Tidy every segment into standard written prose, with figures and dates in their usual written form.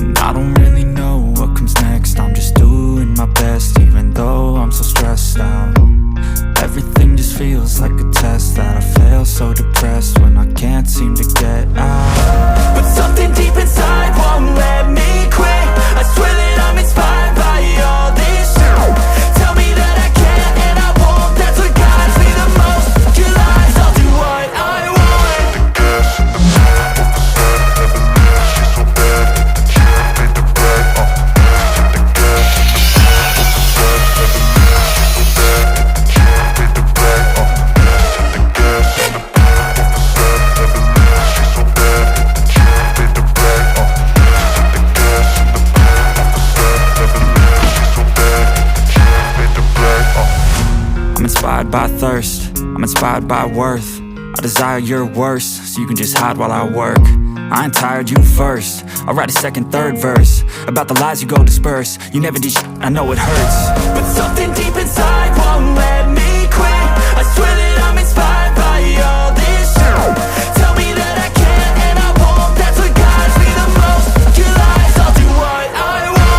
And I don't really know what comes next. I'm just doing my best, even though I'm so stressed out. Everything just feels like a test that I fail, so depressed when I can't seem to get out. But something deep inside won't let me quit. I swear that I'm inspired by all this shit. Tell me that I can and I won't. That's what guides me the most. Your lies, I'll do what I want. I'm inspired by thirst, I'm inspired by worth. I desire your worst, so you can just hide while I work. I ain't tired, you first. I'll write a second, third verse about the lies you go disperse. You never did shit, I know it hurts. But something deep inside won't let me quit. I swear that I'm inspired by all this shit. Tell me that I can and I won't. That's what guides me the most. Your lies, I'll do what I want.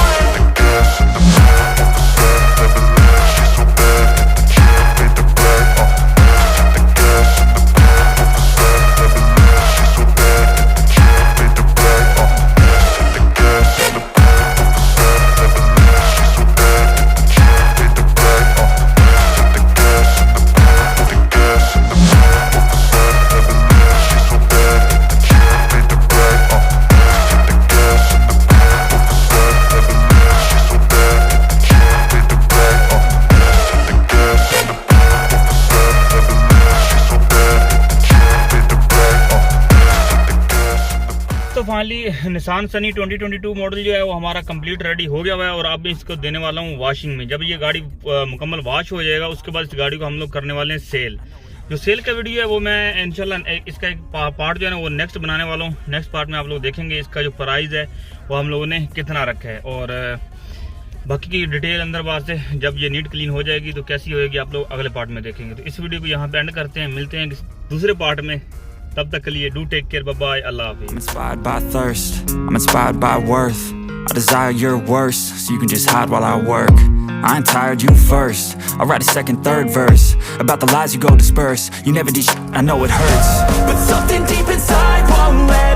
तो finally Nissan Sunny 2022 model जो है वो हमारा complete ready हो गया हुआ है और अब मैं इसको देने वाला हूँ वॉशिंग में। जब ये गाड़ी मुकम्मल वॉश हो जाएगा उसके बाद इस गाड़ी को हम लोग करने वाले हैं सेल। जो सेल का वीडियो है वो मैं इंशाल्लाह इसका एक पार्ट जो है ना वो नेक्स्ट बनाने वाला हूँ। नेक्स्ट पार्ट में आप लोग देखेंगे इसका जो प्राइस है वो हम लोगों ने कितना रखा है और बाकी की डिटेल अंदर बात से जब ये नीट क्लीन हो जाएगी तो कैसी होएगी आप लोग अगले पार्ट में देखेंगे। तो इस वीडियो को यहाँ पे एंड करते हैं, मिलते हैं दूसरे पार्ट में। तब तक के लिए do take care, bye bye, अल्लाह हाफिज़। I'm inspired by thirst, I'm inspired by worth. I desire your worst, so you can just hide while I work. I ain't tired, you first. I'll write a second, third verse about the lies you go disperse. You never did shit, I know it hurts. But something deep inside won't let